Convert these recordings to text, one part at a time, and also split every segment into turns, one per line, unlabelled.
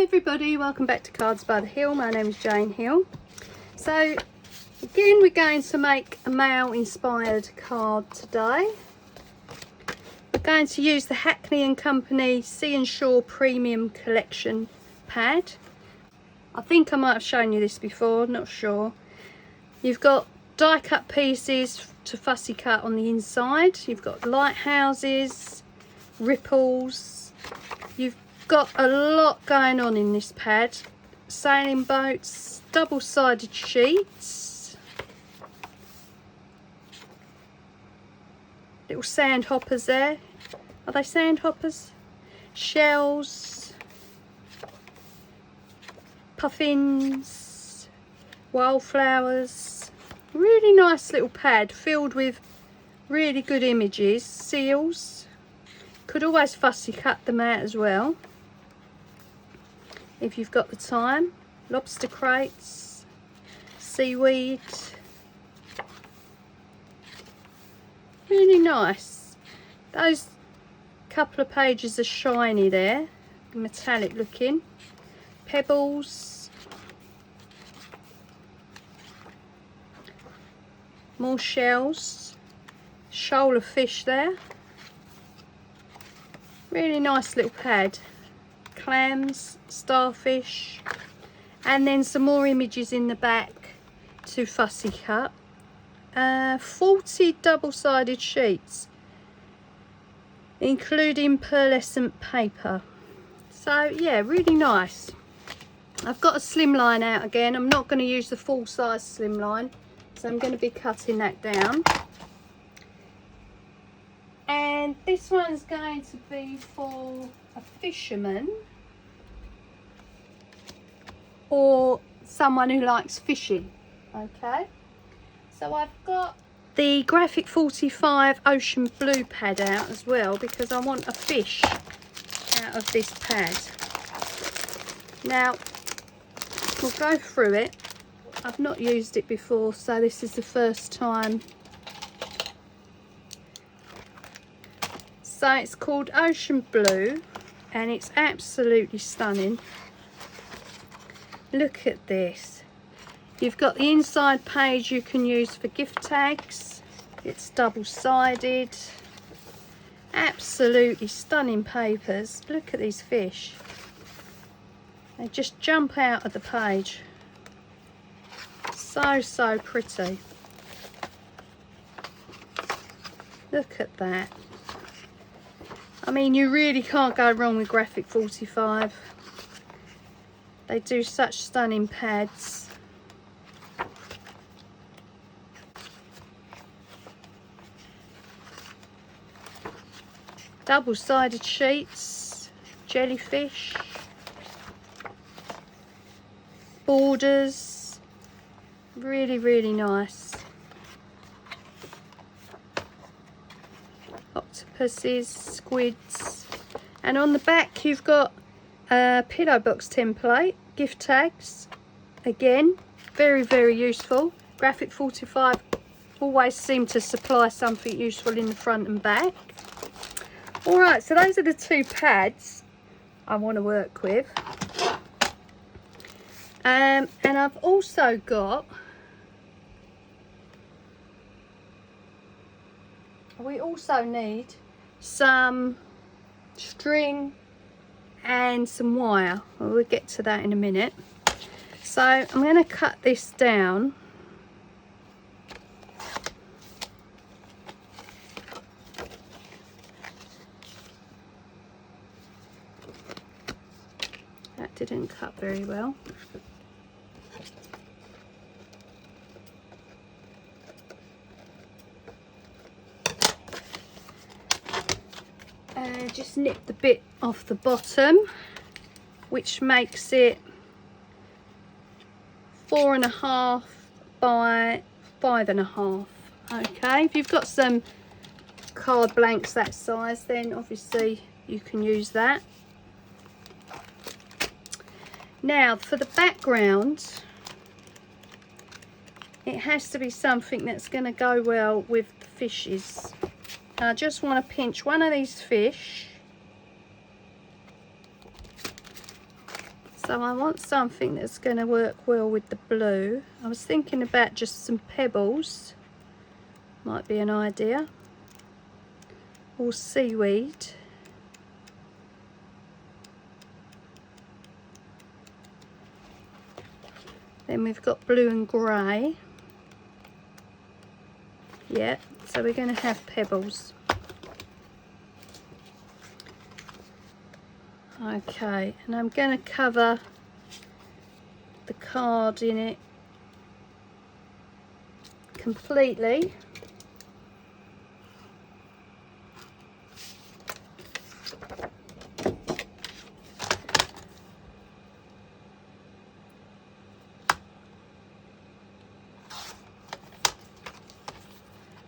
Hi everybody, welcome back to Cards by the Hill. My name is Jane Hill. So again, we're going to make a male inspired card today. We're going to use the Hackney and Company Sea and Shore Premium Collection pad. I think I might have shown you this before, not sure. You've got die cut pieces to fussy cut on the inside. You've got lighthouses, ripples. You've got a lot going on in this pad. Sailing boats, double-sided sheets, little sand hoppers there. Are they sand hoppers? Shells, puffins, wildflowers. Really nice little pad filled with really good images. Seals. Could always fussy cut them out as well if you've got the time. Lobster crates, seaweed. Really nice. Those couple of pages are shiny there, metallic looking. Pebbles. More shells. Shoal of fish there. Really nice little pad. Clams, starfish, and then some more images in the back to fussy cut. 40 double-sided sheets, including pearlescent paper. So yeah, really nice. I've got a slimline out again. I'm not going to use the full size slimline, so I'm going to be cutting that down. And this one's going to be for a fisherman or someone who likes fishing. Okay, so I've got the Graphic 45 Ocean Blue pad out as well, because I want a fish out of this pad. Now we'll go through it. I've not used it before, so this is the first time. So it's called Ocean Blue and it's absolutely stunning. Look at this. You've got the inside page you can use for gift tags. It's double-sided. Absolutely stunning papers. Look at these fish. They just jump out of the page. So pretty. Look at that. I mean, you really can't go wrong with Graphic 45. They do such stunning pads. Double-sided sheets, jellyfish, borders. Really nice. Octopuses, squids, and on the back you've got a pillow box template, gift tags. Again, very useful. Graphic 45 always seem to supply something useful in the front and back. Alright, so those are the two pads I want to work with. And I've also got, we also need some string and some wire. Well, we'll get to that in a minute. So I'm going to cut this down. That didn't cut very well. Just nip the bit off the bottom, which makes it 4.5 by 5.5. Okay, if you've got some card blanks that size, then obviously you can use that. Now for the background, it has to be something that's going to go well with the fishes. I just want to pinch one of these fish So I want something that's going to work well with the blue. I was thinking about just some pebbles, might be an idea, or seaweed. Then we've got blue and grey. Yeah, so we're going to have pebbles. Okay, and I'm going to cover the card in it completely.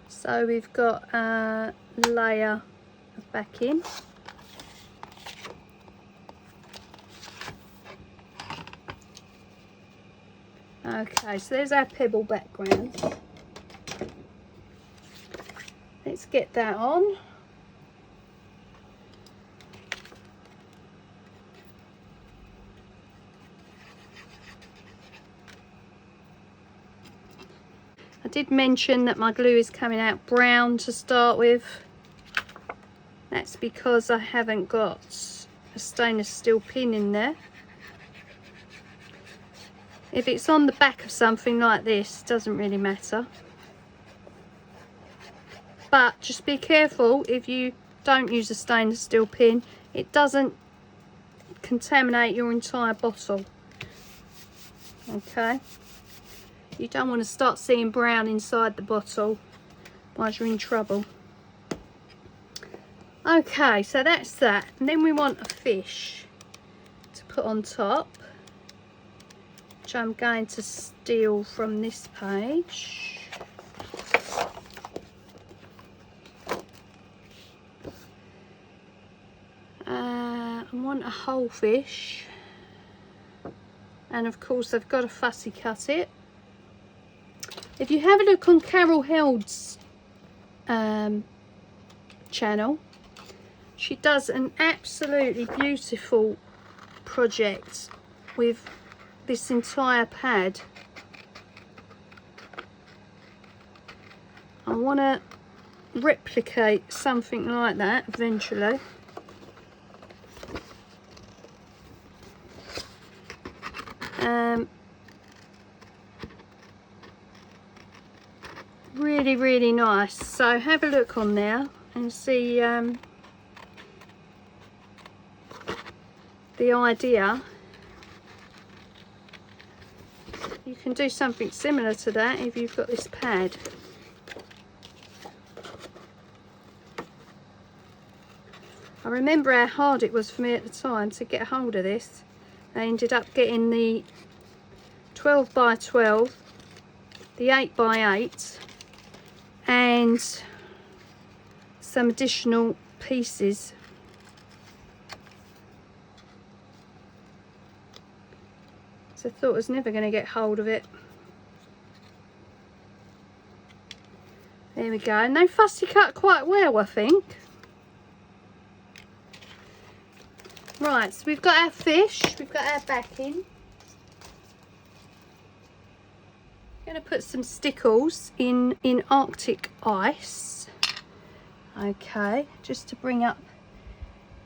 So we've got a layer of backing. Okay, so there's our pebble background. Let's get that on. I did mention that my glue is coming out brown to start with. That's because I haven't got a stainless steel pin in there. If it's on the back of something like this, it doesn't really matter. But just be careful if you don't use a stainless steel pin, it doesn't contaminate your entire bottle. Okay, you don't want to start seeing brown inside the bottle, otherwise you're in trouble. Okay, so that's that, and then we want a fish to put on top, which I'm going to steal from this page. I want a whole fish, and of course I've got to fussy cut it. If you have a look on Carol Held's channel, she does an absolutely beautiful project with this entire pad. I want to replicate something like that eventually. Really, really nice. So have a look on there and see the idea. You can do something similar to that if you've got this pad. I remember how hard it was for me at the time to get a hold of this. I ended up getting the 12 by 12, the 8 by 8, and some additional pieces. So I thought I was never going to get hold of it. There we go, and they fussy cut quite well, I think. Right, so we've got our fish, we've got our backing. I'm going to put some stickles in Arctic ice. Okay, just to bring up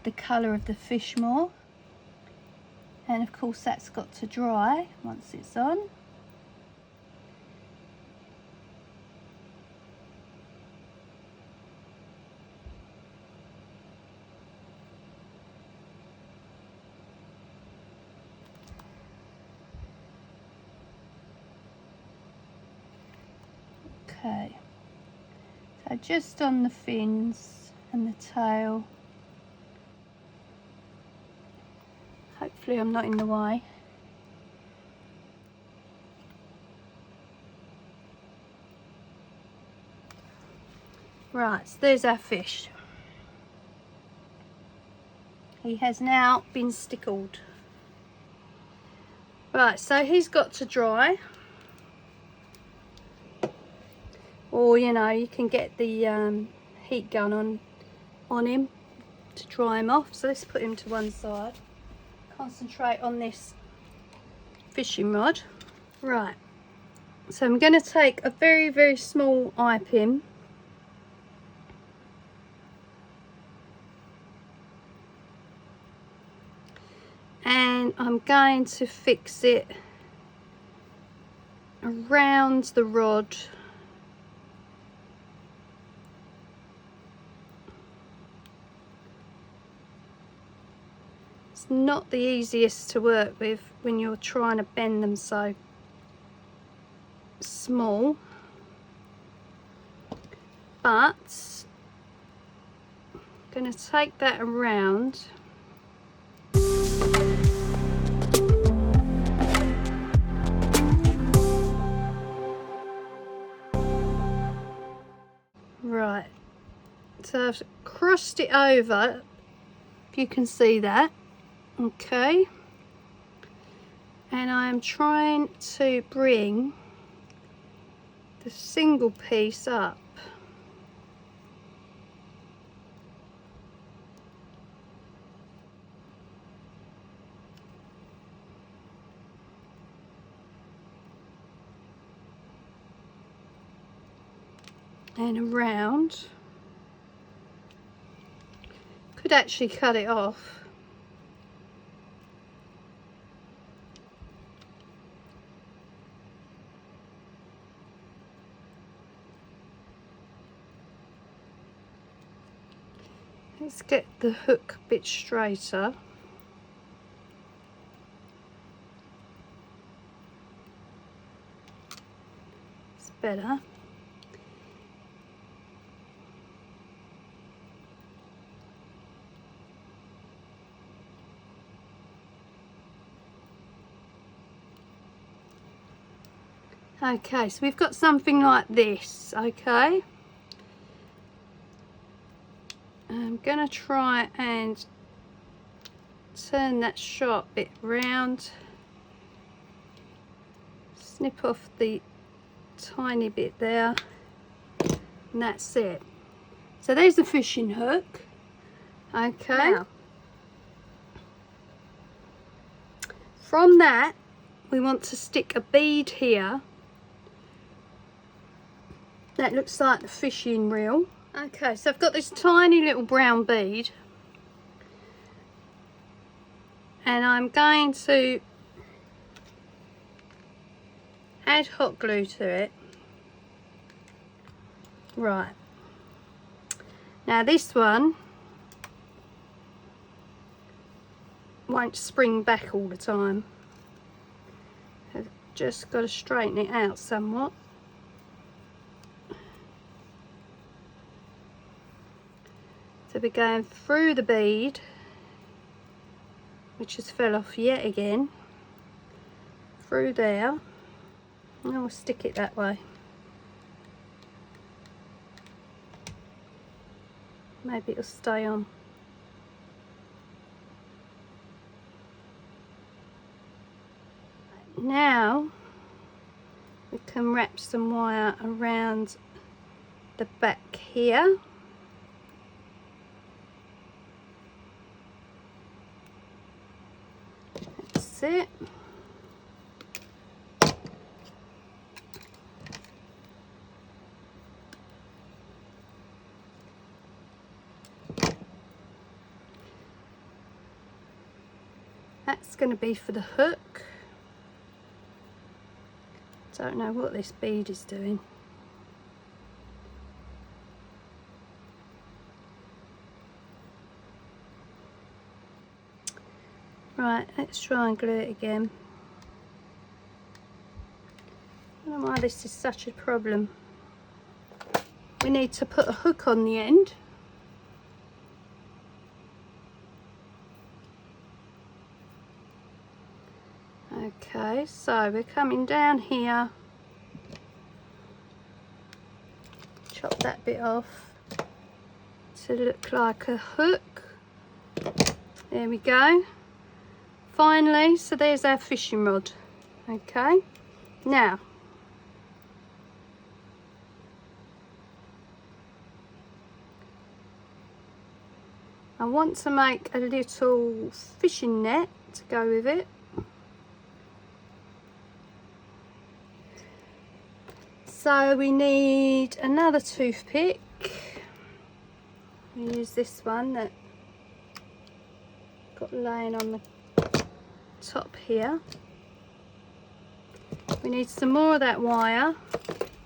the colour of the fish more. And of course that's got to dry once it's on. Okay, so just on the fins and the tail. Hopefully I'm not in the way. Right, so there's our fish. He has now been stickled. Right, so he's got to dry. Or, you know, you can get the heat gun on him to dry him off. So let's put him to one side. Concentrate on this fishing rod. Right, so I'm going to take a very, very small eye pin, and I'm going to fix it around the rod. It's not the easiest to work with when you're trying to bend them so small, but I'm going to take that around. Right, so I've crossed it over, if you can see that. Okay, and I'm trying to bring the single piece up. And around. Could actually cut it off. Let's get the hook a bit straighter. It's better. Okay, so we've got something like this, okay? I'm going to try and turn that sharp bit round, snip off the tiny bit there, and that's it. So there's the fishing hook. Okay, now, from that we want to stick a bead here that looks like the fishing reel. Okay, so I've got this tiny little brown bead, and I'm going to add hot glue to it. Right, now this one won't spring back all the time. I've just got to straighten it out somewhat. So we're going through the bead, which has fell off yet again, through there, and I'll stick it that way. Maybe it'll stay on. Now we can wrap some wire around the back here. That's it. That's going to be for the hook. Don't know what this bead is doing. Right, let's try and glue it again. I don't know why this is such a problem. We need to put a hook on the end. Okay, so we're coming down here, chop that bit off to look like a hook. There we go. Finally, so there's our fishing rod. Okay, now I want to make a little fishing net to go with it. So we need another toothpick. We use this one that got laying on the top here. We need some more of that wire,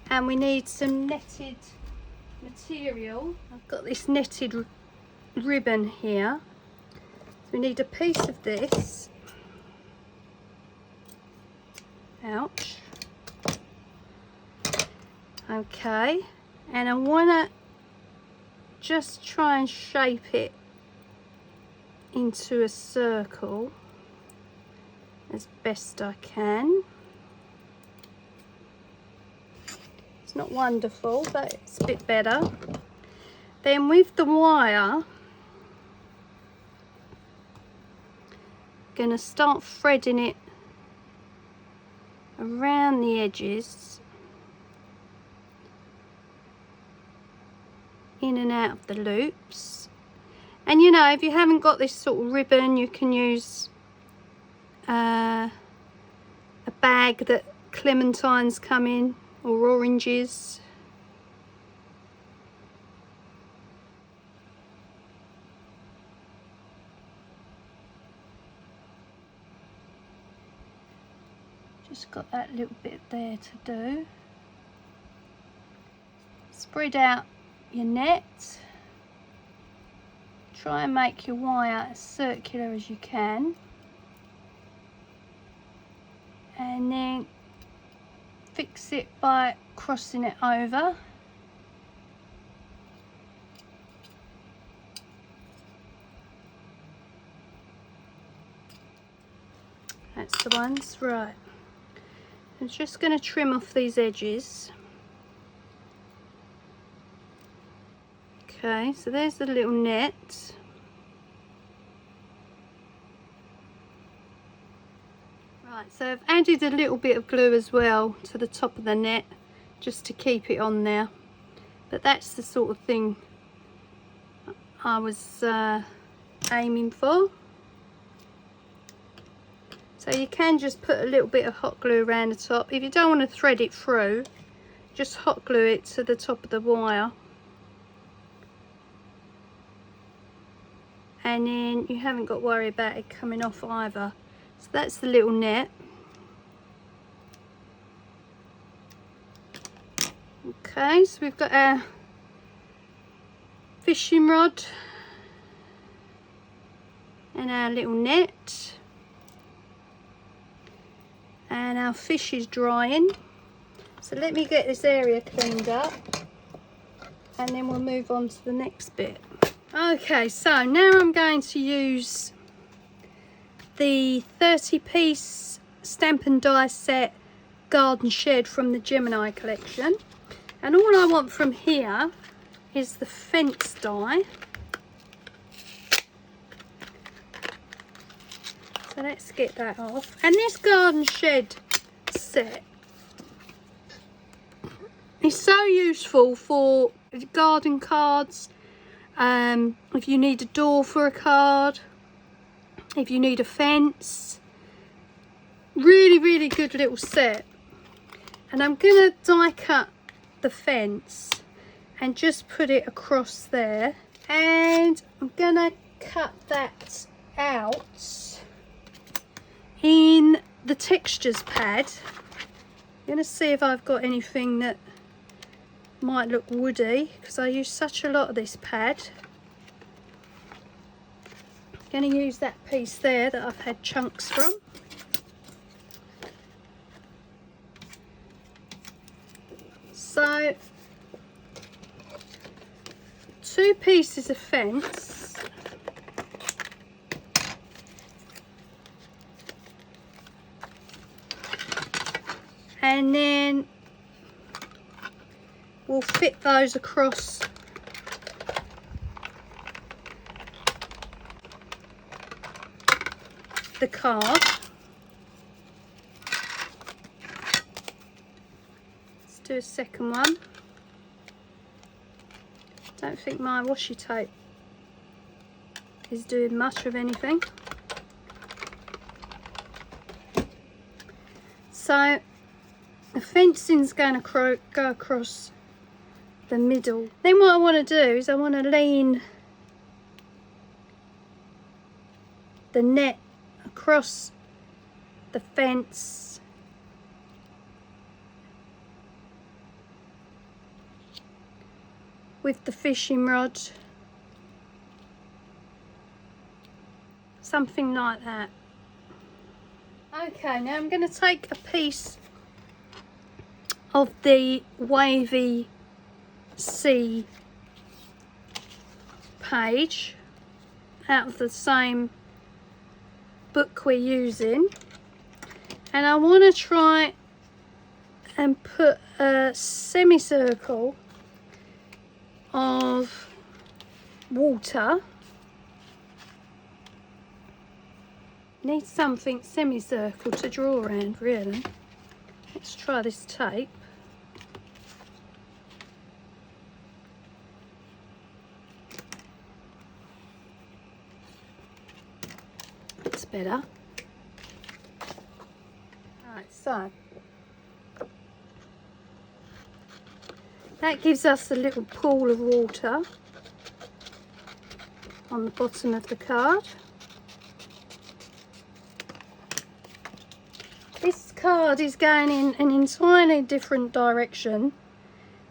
and we need some netted material. I've got this netted ribbon here. So we need a piece of this. Ouch. Okay, and I want to just try and shape it into a circle as best I can. It's not wonderful, but it's a bit better. Then with the wire, gonna start threading it around the edges, in and out of the loops. And you know, if you haven't got this sort of ribbon, you can use a bag that clementines come in, or oranges. Just got that little bit there to do. Spread out your net. Try and make your wire as circular as you can. And then fix it by crossing it over. That's the ones, right. I'm just going to trim off these edges. Okay, so there's the little net. Right, so I've added a little bit of glue as well to the top of the net, just to keep it on there. But that's the sort of thing I was aiming for. So you can just put a little bit of hot glue around the top. If you don't want to thread it through, just hot glue it to the top of the wire. And then you haven't got to worry about it coming off either. So that's the little net. Okay, so we've got our fishing rod and our little net. And our fish is drying. So let me get this area cleaned up, and then we'll move on to the next bit. Okay, so now I'm going to use the 30-piece stamp and die set garden shed from the Gemini collection. And all I want from here is the fence die. So let's get that off. And this garden shed set is so useful for garden cards. If you need a door for a card, if you need a fence, really good little set. And I'm gonna die cut the fence and just put it across there, and I'm gonna cut that out in the textures pad. I'm gonna see if I've got anything that might look woody, because I use such a lot of this pad. I'm going to use that piece there that I've had chunks from. So 2 pieces of fence, and then we'll fit those across the card. Let's do a second one. Don't think my washi tape is doing much of anything. So the fencing's going to go across the middle. Then what I want to do is I want to lean the net across the fence with the fishing rod, something like that. Okay, now I'm going to take a piece of the wavy sea page out of the same book we're using, and I want to try and put a semicircle of water. Need something semicircle to draw around, really. Let's try this tape. That's better. Right, so that gives us a little pool of water on the bottom of the card. This card is going in an entirely different direction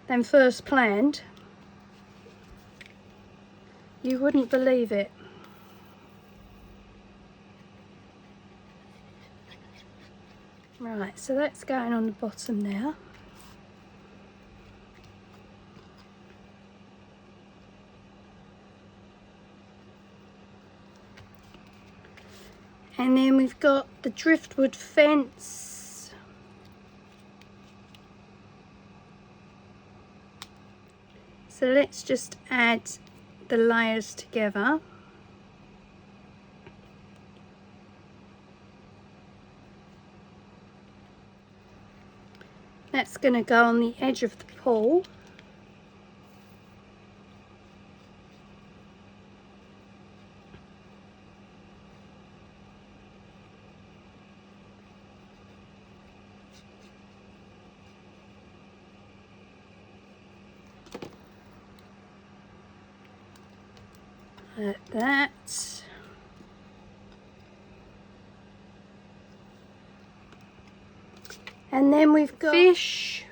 than first planned. You wouldn't believe it. Right, so that's going on the bottom now. And then we've got the driftwood fence. So let's just add the layers together. That's going to go on the edge of the pool. Like that. And then we've got fish.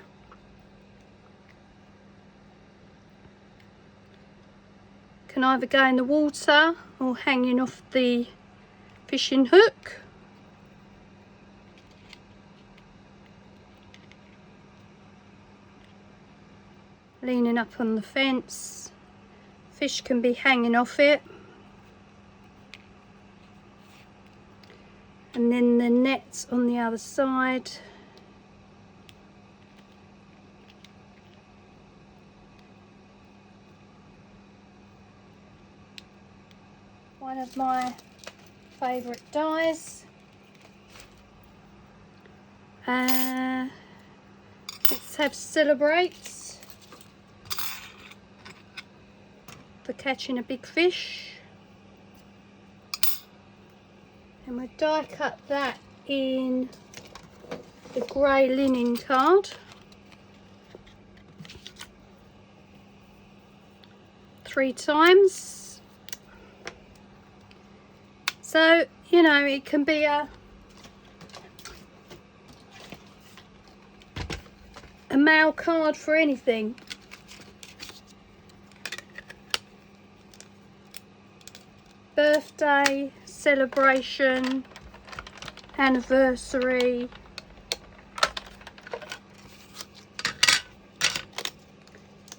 Can either go in the water or hanging off the fishing hook. Leaning up on the fence. Fish can be hanging off it. And then the net's on the other side. One of my favourite dyes. Let's have Celebrates for catching a big fish. And we'll die cut that in the grey linen card. 3 times. So, you know, it can be a mail card for anything. Birthday, celebration, anniversary.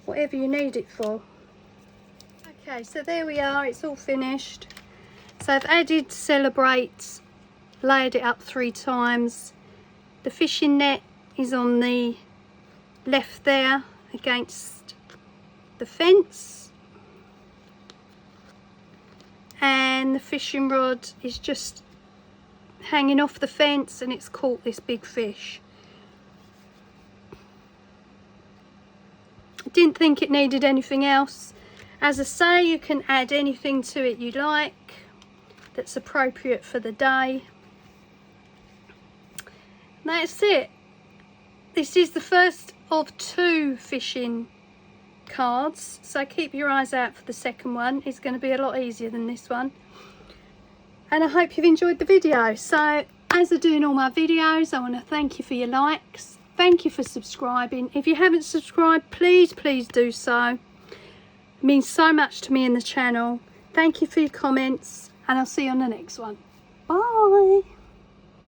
Whatever you need it for. Okay, so there we are, it's all finished. So I've added Celebrates, layered it up 3 times. The fishing net is on the left there against the fence. And the fishing rod is just hanging off the fence and it's caught this big fish. I didn't think it needed anything else. As I say, you can add anything to it you like that's appropriate for the day. That's it. this is the first of 2 fishing cards, so keep your eyes out for the second one. It's going to be a lot easier than this one. And I hope you've enjoyed the video. So as I do in all my videos, I want to thank you for your likes. Thank you for subscribing. If you haven't subscribed, please do so. It means so much to me in the channel. Thank you for your comments, and I'll see you on the next one. Bye.